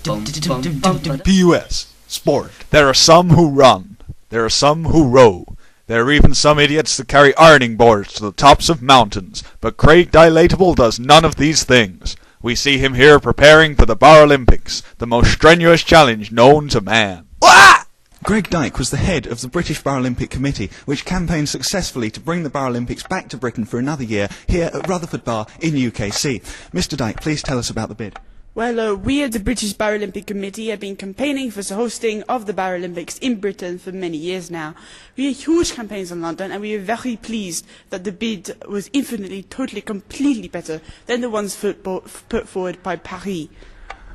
PUS, sport. There are some who run. There are some who row. There are even some idiots that carry ironing boards to the tops of mountains. But Craig Dilatable does none of these things. We see him here preparing for the Paralympics, the most strenuous challenge known to man. Greg Dyke was the head of the British Paralympic Committee, which campaigned successfully to bring the Paralympics back to Britain for another year here at Rutherford Bar in UKC. Mr Dyke, please tell us about the bid. Well, we at the British Paralympic Committee have been campaigning for the hosting of the Paralympics in Britain for many years now. We had huge campaigns in London and we were very pleased that the bid was infinitely, totally, completely better than the ones put forward by Paris.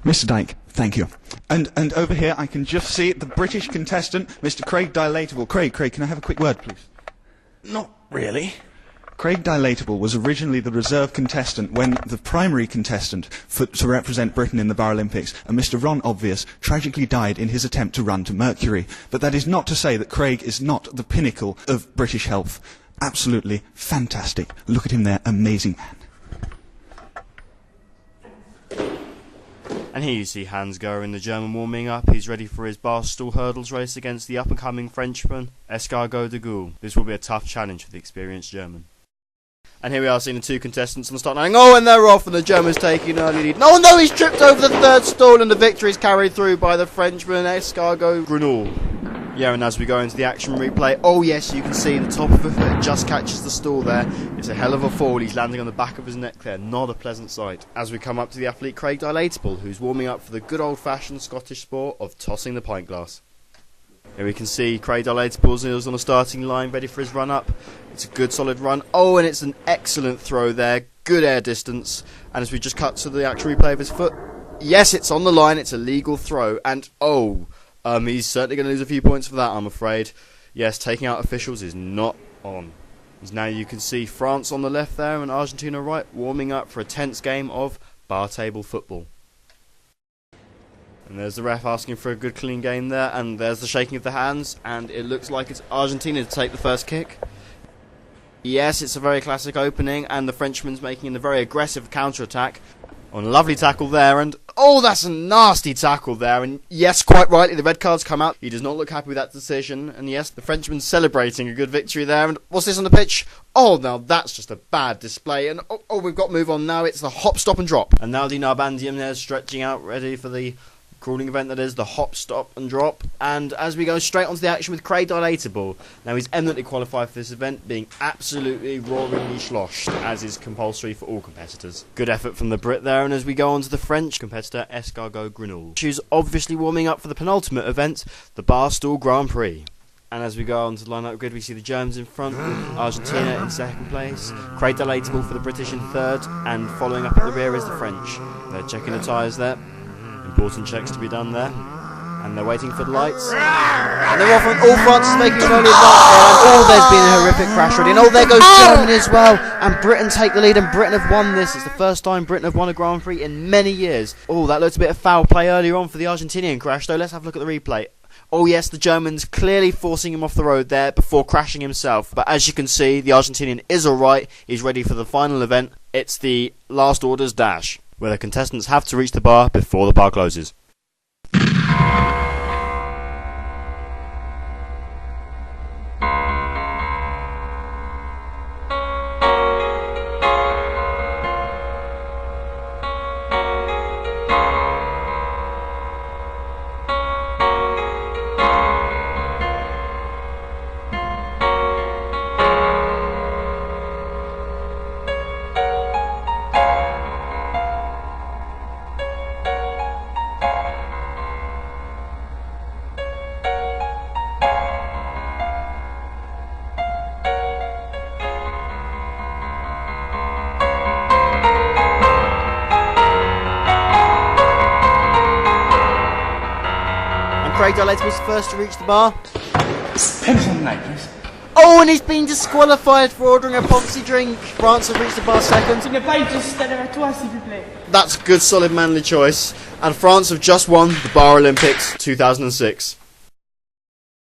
Mr Dyke, thank you. And over here I can just see the British contestant, Mr Craig Dilatable. Craig, can I have a quick word, please? Not really. Craig Dilatable was originally the reserve contestant when the primary contestant to represent Britain in the Paralympics, and Mr Ron Obvious, tragically died in his attempt to run to Mercury. But that is not to say that Craig is not the pinnacle of British health. Absolutely fantastic. Look at him there, amazing man. And here you see Hans Göring, the German, warming up. He's ready for his bar stool hurdles race against the up-and-coming Frenchman, Escargot de Gaulle. This will be a tough challenge for the experienced German. And here we are seeing the two contestants on the start line. Oh, and they're off, and the German's taking an early lead. Oh no, he's tripped over the third stall, and the victory is carried through by the Frenchman, Escargot Grenouille. Yeah, and as we go into the action replay, oh yes, you can see the top of the foot just catches the stall there. It's a hell of a fall. He's landing on the back of his neck there. Not a pleasant sight. As we come up to the athlete Craig Dilatable, who's warming up for the good old-fashioned Scottish sport of tossing the pint glass. Here we can see Craig Dilatable is on the starting line, ready for his run-up. It's a good solid run. Oh, and it's an excellent throw there. Good air distance. And as we just cut to the actual replay of his foot, yes, it's on the line. It's a legal throw. And oh, he's certainly going to lose a few points for that, I'm afraid. Yes, taking out officials is not on. As now you can see France on the left there and Argentina right, warming up for a tense game of bar table football. And there's the ref asking for a good clean game there, and there's the shaking of the hands, and it looks like it's Argentina to take the first kick. Yes, it's a very classic opening, and the Frenchman's making a very aggressive counter-attack. On a lovely tackle there, and oh, that's a nasty tackle there, and yes, quite rightly, the red card's come out. He does not look happy with that decision, and yes, the Frenchman's celebrating a good victory there, and what's this on the pitch? Oh, now that's just a bad display, and oh, we've got to move on now. It's the hop, stop, and drop. And now the Narbandium there stretching out, ready for the crawling event that is the hop, stop and drop. And as we go straight onto the action with Craig Dilatable, now he's eminently qualified for this event, being absolutely roaringly sloshed, as is compulsory for all competitors. Good effort from the Brit there, and as we go on to the French competitor Escargot Grenouille, who's obviously warming up for the penultimate event, the Bar Stool Grand Prix. And as we go on to the line-up grid, we see the Germans in front, Argentina in second place, Craig Dilatable for the British in third, and following up at the rear is the French. They're checking the tyres there. Important checks to be done there. And they're waiting for the lights. And they're off, and all France is making an early advance there. And oh, there's been a horrific crash already. And oh, there goes Germany as well. And Britain take the lead, and Britain have won this. It's the first time Britain have won a Grand Prix in many years. Oh, that looked a bit of foul play earlier on for the Argentinian crash, though. Let's have a look at the replay. Oh yes, the German's clearly forcing him off the road there before crashing himself. But as you can see, the Argentinian is alright. He's ready for the final event. It's the last orders dash, where the contestants have to reach the bar before the bar closes. Craig Dilatable was first to reach the bar. Pencil on the night, please. Oh, and he's been disqualified for ordering a Ponzi drink. France have reached the bar second. That's a good, solid, manly choice. And France have just won the Bar Olympics 2006.